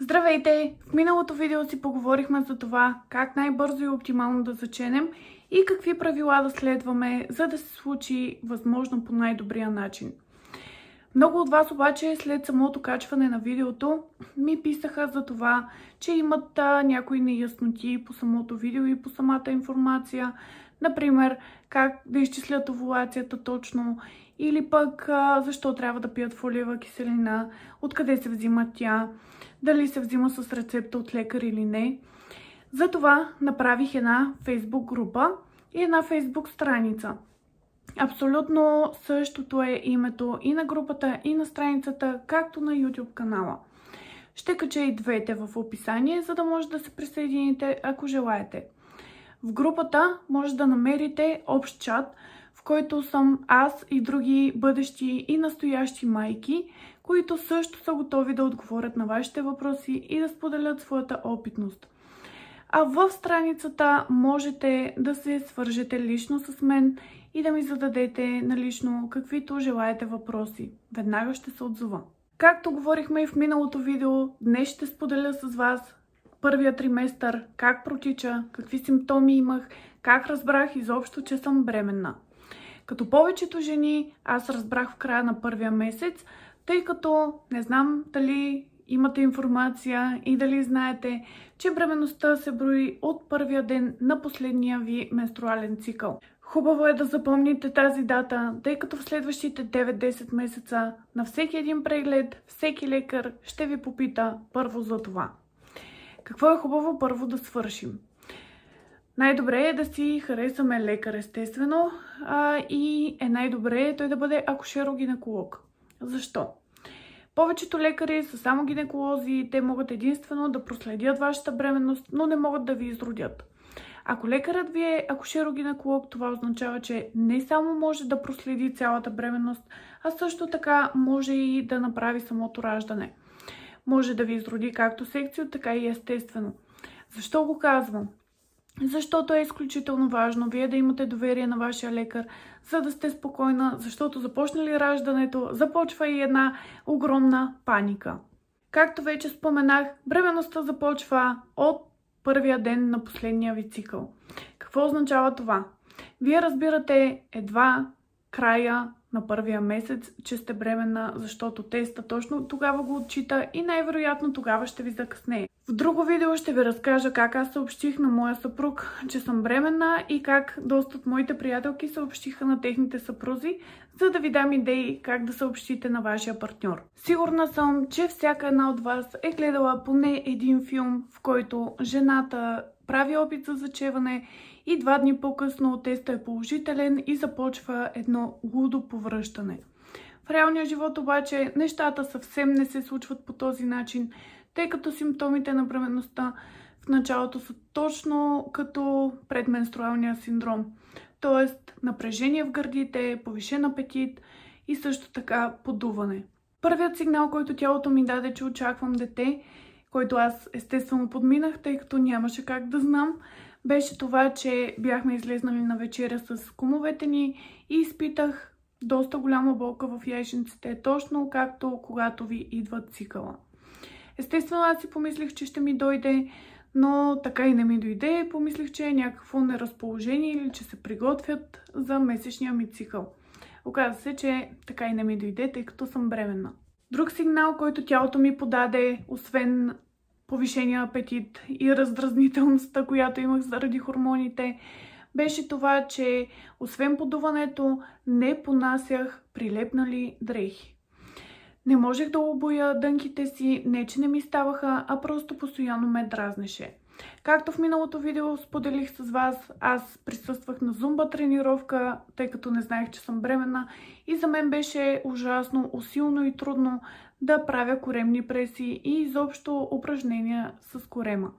Здравейте! В миналото видео си поговорихме за това как най-бързо и оптимално да заченем и какви правила да следваме, за да се случи възможно по най-добрия начин. Много от вас обаче след самото качване на видеото ми писаха за това, че имат някои неясноти по самото видео и по самата информация. Например, как да изчислят овулацията точно или пък защо трябва да пият фолиева киселина, откъде се взима тя, дали се взима с рецепта от лекар или не. Затова направих една Facebook група и една Facebook страница. Абсолютно същото е името и на групата, и на страницата, както на YouTube канала. Ще кача и двете в описание, за да може да се присъедините, ако желаете. В групата може да намерите общ чат, в който съм аз и други бъдещи и настоящи майки, които също са готови да отговорят на вашите въпроси и да споделят своята опитност. А в страницата можете да се свържете лично с мен и да ми зададете налично каквито желаете въпроси. Веднага ще се отзова. Както говорихме и в миналото видео, днес ще споделя с вас първия триместър, как протича, какви симптоми имах, как разбрах изобщо, че съм бременна. Като повечето жени, аз разбрах в края на първия месец, тъй като не знам дали имате информация и дали знаете, че бременността се брои от първия ден на последния ви менструален цикъл. Хубаво е да запомните тази дата, тъй като в следващите 9-10 месеца на всеки един преглед, всеки лекар ще ви попита първо за това. Какво е хубаво първо да свършим? Най-добре е да си харесаме лекар, естествено, и е най-добре той да бъде акушеро-гинеколог. Защо? Повечето лекари са само гинеколози, те могат единствено да проследят вашата бременност, но не могат да ви изродят. Ако лекарът ви е акушеро-гинеколог, това означава, че не само може да проследи цялата бременност, а също така може и да направи самото раждане. Може да ви изроди както секцио, така и естествено. Защо го казвам? Защото е изключително важно вие да имате доверие на вашия лекар, за да сте спокойна, защото започна ли раждането, започва и една огромна паника. Както вече споменах, бременността започва от първия ден на последния ви цикъл. Какво означава това? Вие разбирате едва края на първия месец, че сте бременна, защото теста точно тогава го отчита и най-вероятно тогава ще ви закъснее. В друго видео ще ви разкажа как аз съобщих на моя съпруг, че съм бременна и как доста от моите приятелки съобщиха на техните съпрузи, за да ви дам идеи как да съобщите на вашия партньор. Сигурна съм, че всяка една от вас е гледала поне един филм, в който жената прави опит за зачеване и 2 дни по-късно тестът е положителен и започва едно лудо повръщане. В реалния живот обаче нещата съвсем не се случват по този начин, тъй като симптомите на бременността в началото са точно като предменструалния синдром. Тоест напрежение в гърдите, повишен апетит и също така подуване. Първият сигнал, който тялото ми даде, че очаквам дете, който аз естествено подминах, тъй като нямаше как да знам, беше това, че бяхме излезнали на вечеря с кумовете ни и изпитах доста голяма болка в яйчниците, точно както когато ви идва цикъла. Естествено, аз си помислих, че ще ми дойде, но така и не ми дойде. Помислих, че е някакво неразположение или че се приготвят за месечния ми цикъл. Оказа се, че така и не ми дойде, тъй като съм бременна. Друг сигнал, който тялото ми подаде, освен повишения апетит и раздразнителността, която имах заради хормоните, беше това, че освен подуването не понасях прилепнали дрехи. Не можех да обуя дънките си, не че не ми ставаха, а просто постоянно ме дразнеше. Както в миналото видео споделих с вас, аз присъствах на зумба тренировка, тъй като не знаех, че съм бременна и за мен беше ужасно, усилно и трудно да правя коремни преси и изобщо упражнения с корема.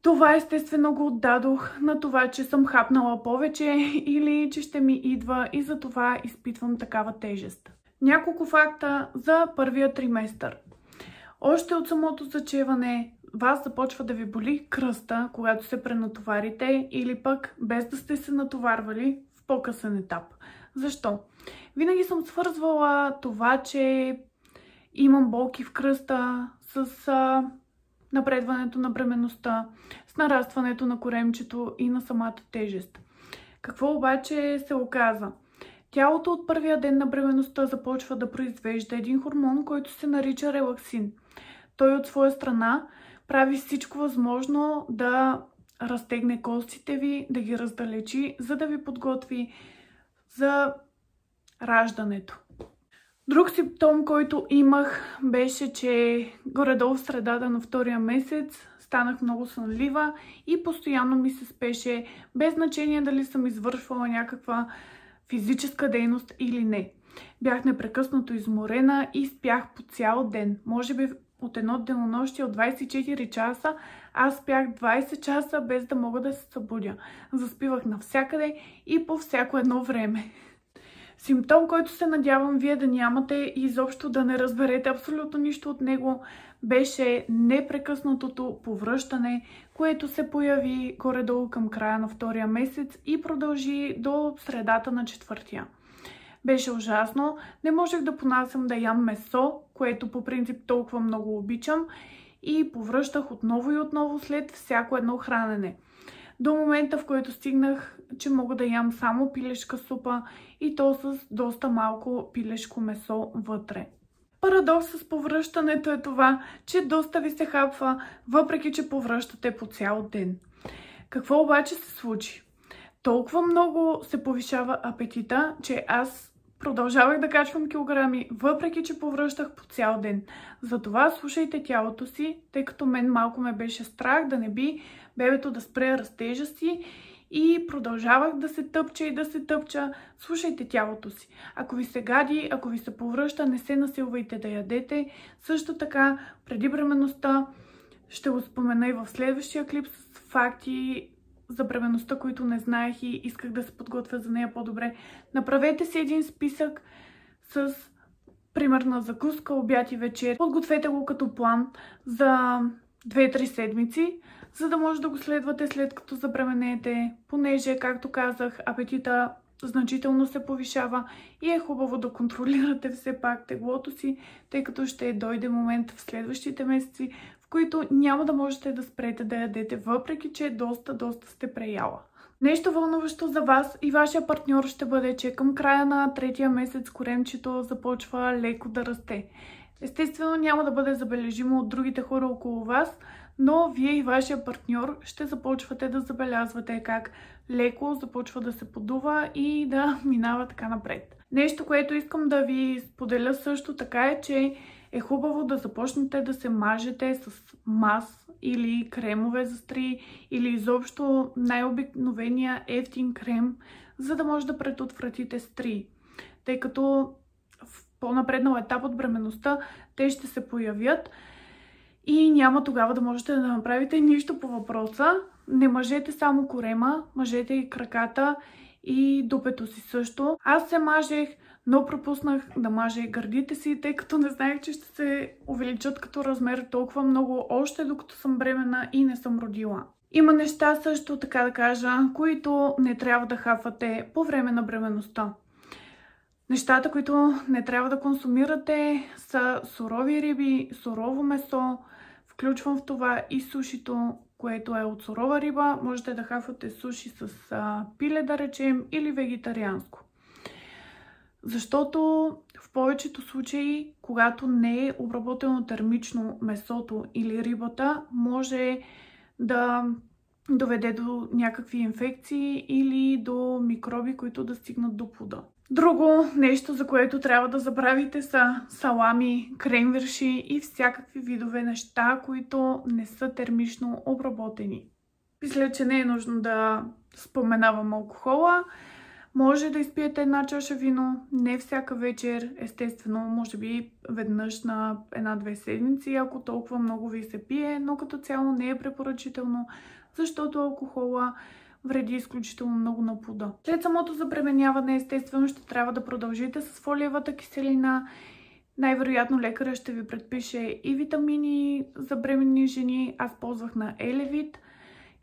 Това естествено го отдадох на това, че съм хапнала повече или че ще ми идва и за това изпитвам такава тежест. Няколко факта за първия триместър. Още от самото зачеване вас започва да ви боли кръста, когато се пренатоварите или пък без да сте се натоварвали в по-късен етап. Защо? Винаги съм свързвала това, че имам болки в кръста с напредването на бременността, с нарастването на коремчето и на самата тежест. Какво обаче се оказа? Тялото от първия ден на бременността започва да произвежда един хормон, който се нарича релаксин. Той от своя страна прави всичко възможно да разтегне костите ви, да ги раздалечи, за да ви подготви за раждането. Друг симптом, който имах, беше, че горе-долу в средата на втория месец станах много сънлива и постоянно ми се спеше, без значение дали съм извършвала някаква физическа дейност или не. Бях непрекъснато изморена и спях по цял ден. Може би от едно денонощие от 24 часа, аз спях 20 часа без да мога да се събудя. Заспивах навсякъде и по всяко едно време. Симптом, който се надявам вие да нямате и изобщо да не разберете абсолютно нищо от него, беше непрекъснатото повръщане, което се появи горе-долу към края на втория месец и продължи до средата на четвъртия. Беше ужасно, не можех да понасям да ям месо, което по принцип толкова много обичам, и повръщах отново и отново след всяко едно хранене. До момента, в който стигнах, че мога да ям само пилешка супа и то с доста малко пилешко месо вътре. Парадокс с повръщането е това, че доста ви се хапва, въпреки че повръщате по цял ден. Какво обаче се случи? Толкова много се повишава апетита, че аз продължавах да качвам килограми, въпреки че повръщах по цял ден. Затова слушайте тялото си, тъй като мен малко ме беше страх да не би бебето да спре растежа си и продължавах да се тъпча и да се тъпча. Слушайте тялото си. Ако ви се гади, ако ви се повръща, не се насилвайте да ядете. Също така, преди бременността, ще го спомена и в следващия клип с факти за бременността, които не знаех и исках да се подготвя за нея по-добре. Направете си един списък с примерна закуска, обяд и вечер. Подгответе го като план за 2-3 седмици, за да може да го следвате след като забременеете, понеже, както казах, апетита значително се повишава и е хубаво да контролирате все пак теглото си, тъй като ще дойде момент в следващите месеци, в които няма да можете да спрете да ядете, въпреки че доста сте преяла. Нещо вълнуващо за вас и вашия партньор ще бъде, че към края на третия месец коремчето започва леко да расте. Естествено няма да бъде забележимо от другите хора около вас, но вие и вашия партньор ще започвате да забелязвате как леко започва да се подува и да минава така напред. Нещо, което искам да ви споделя също така е, че е хубаво да започнете да се мажете с мас или кремове за стри или изобщо най-обикновения евтин крем, за да може да предотвратите стри. Тъй като в по-напреднал етап от бременността те ще се появят и няма тогава да можете да направите нищо по въпроса. Не мажете само корема, мажете и краката и дупето си също. Аз се мажех, но пропуснах да мажа и гърдите си, тъй като не знаех, че ще се увеличат като размер толкова много още докато съм бременна и не съм родила. Има неща също, така да кажа, които не трябва да хапвате по време на бременността. Нещата, които не трябва да консумирате, са сурови риби, сурово месо. Включвам в това и сушито, което е от сурова риба. Можете да хапвате суши с пиле, да речем, или вегетарианско. Защото в повечето случаи, когато не е обработено термично месото или рибата, може да доведе до някакви инфекции или до микроби, които да стигнат до плода. Друго нещо, за което трябва да забравите, са салами, кремвирши и всякакви видове неща, които не са термично обработени. Мисля, че не е нужно да споменавам алкохола. Може да изпиете една чаша вино, не всяка вечер, естествено, може би веднъж на 1-2 седмици, ако толкова много ви се пие, но като цяло не е препоръчително, защото алкохола вреди изключително много на плода. След самото забременяване, естествено, ще трябва да продължите с фолиевата киселина. Най-вероятно лекаря ще ви предпише и витамини за бременни жени. Аз ползвах на Елевит.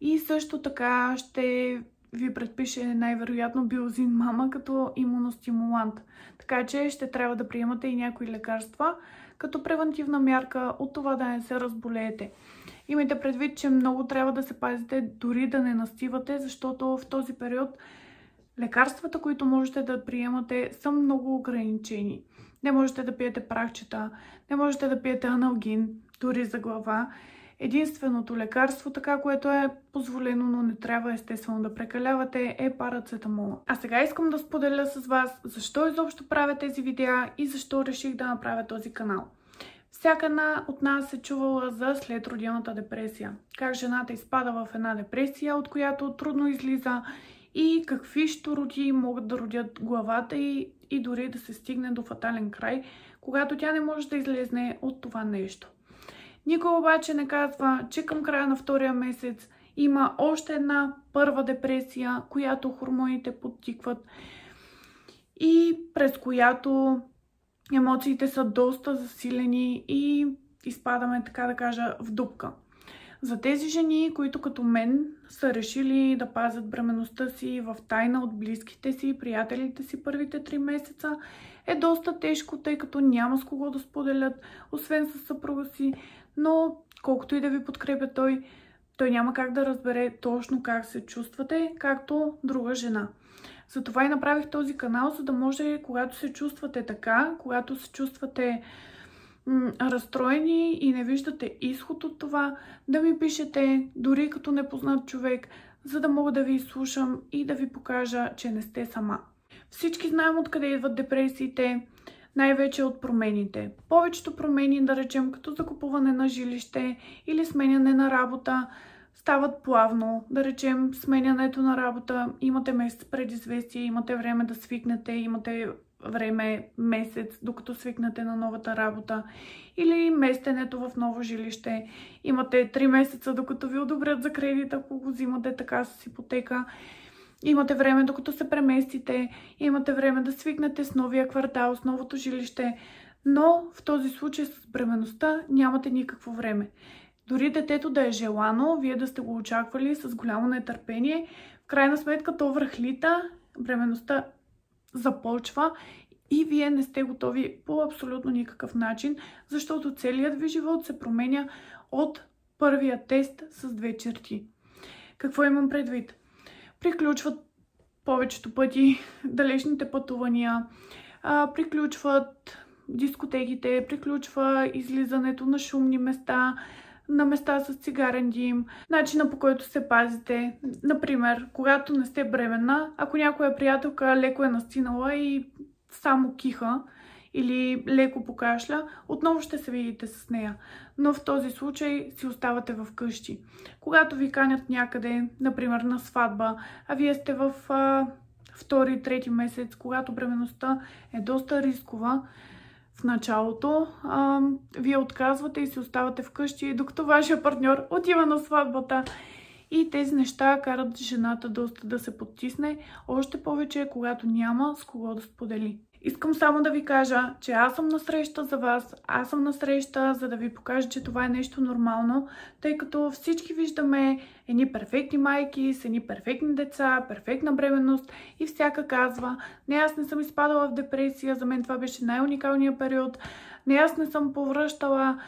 И също така ще ви предпише най-вероятно Биозин Мама като имуностимулант. Така че ще трябва да приемате и някои лекарства, като превентивна мярка от това да не се разболеете. Имайте предвид, че много трябва да се пазите дори да не настивате, защото в този период лекарствата, които можете да приемате, са много ограничени. Не можете да пиете прахчета, не можете да пиете аналгин, дори за глава. Единственото лекарство, така, което е позволено, но не трябва естествено да прекалявате, е парацетамола. А сега искам да споделя с вас защо изобщо правя тези видеа и защо реших да направя този канал. Всяка една от нас е чувала за следродилната депресия. Как жената изпада в една депресия, от която трудно излиза, и какви щуроти могат да родят главата и дори да се стигне до фатален край, когато тя не може да излезне от това нещо. Никой обаче не казва, че към края на втория месец има още една първа депресия, която хормоните подтикват и през която емоциите са доста засилени и изпадаме, така да кажа, в дупка. За тези жени, които като мен са решили да пазят бременността си в тайна от близките си и приятелите си първите 3 месеца, е доста тежко, тъй като няма с кого да споделят, освен със съпруга си, но колкото и да ви подкрепя той няма как да разбере точно как се чувствате, както друга жена. Затова и направих този канал, за да може, когато се чувствате така, когато се чувствате разстроени и не виждате изход от това, да ми пишете, дори като непознат човек, за да мога да ви изслушам и да ви покажа, че не сте сама. Всички знаем откъде идват депресиите, най-вече от промените. Повечето промени, да речем, като закупуване на жилище или сменяне на работа, стават плавно. Да речем, сменянето на работа, имате месец предизвестие, имате време да свикнете, имате време месец, докато свикнете на новата работа, или местенето в ново жилище. Имате 3 месеца, докато ви одобрят за кредит, ако го взимате така с ипотека. Имате време, докато се преместите, имате време да свикнете с новия квартал, с новото жилище, но в този случай с бременността нямате никакво време. Дори детето да е желано, вие да сте го очаквали с голямо нетърпение, в крайна сметка то връхлита, бременността започва и вие не сте готови по абсолютно никакъв начин, защото целият ви живот се променя от първия тест с 2 черти. Какво имам предвид? Приключват повечето пъти далечните пътувания, приключват дискотеките, приключва излизането на шумни места, на места с цигарен дим, начина по който се пазите. Например, когато не сте бременна, ако някоя приятелка леко е настинала и само киха или леко покашля, отново ще се видите с нея. Но в този случай си оставате в къщи. Когато ви канят някъде, например на сватба, а вие сте в 2-3 месец, когато бременността е доста рискова, в началото вие отказвате и си оставате вкъщи, докато вашия партньор отива на сватбата. И тези неща карат жената доста да се подтисне, още повече когато няма с кого да сподели. Искам само да ви кажа, че аз съм насреща за вас, аз съм насреща, за да ви покажа, че това е нещо нормално, тъй като всички виждаме едни перфектни майки, с едни перфектни деца, перфектна бременност и всяка казва: не, аз не съм изпадала в депресия, за мен това беше най-уникалният период, не, аз не съм повръщала,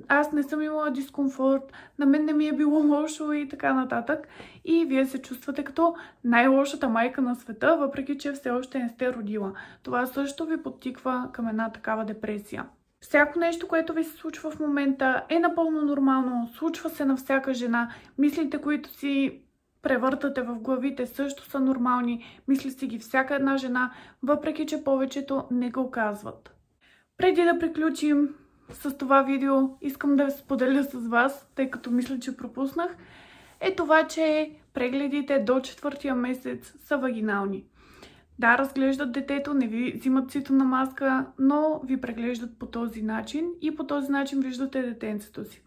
аз не съм имала дискомфорт, на мен не ми е било лошо и така нататък. И вие се чувствате като най-лошата майка на света, въпреки че все още не сте родила. Това също ви подтиква към една такава депресия. Всяко нещо, което ви се случва в момента, е напълно нормално. Случва се на всяка жена. Мислите, които си превъртате в главите, също са нормални. Мисли си ги всяка една жена, въпреки че повечето не го казват. Преди да приключим с това видео, искам да споделя с вас, тъй като мисля, че пропуснах, е това, че прегледите до 4-тия месец са вагинални. Да, разглеждат детето, не ви взимат цитомна маска, но ви преглеждат по този начин и по този начин виждате детенцето си.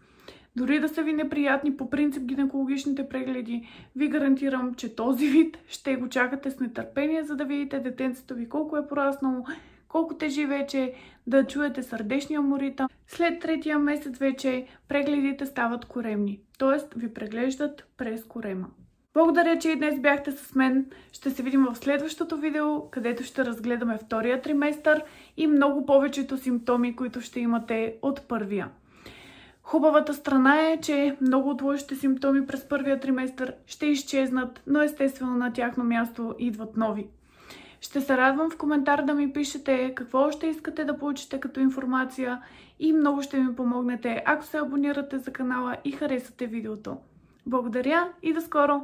Дори да са ви неприятни по принцип гинекологичните прегледи, ви гарантирам, че този вид ще го чакате с нетърпение, за да видите детенцето ви колко е пораснало, колко тежи вече, да чуете сърдечния му ритъм. След 3-тия месец вече прегледите стават коремни, т.е. ви преглеждат през корема. Благодаря, че и днес бяхте с мен. Ще се видим в следващото видео, където ще разгледаме втория триместър и много повечето симптоми, които ще имате от първия. Хубавата страна е, че много от лошите симптоми през първия триместър ще изчезнат, но естествено на тяхно място идват нови. Ще се радвам в коментар да ми пишете какво още искате да получите като информация и много ще ми помогнете, ако се абонирате за канала и харесате видеото. Благодаря и до скоро!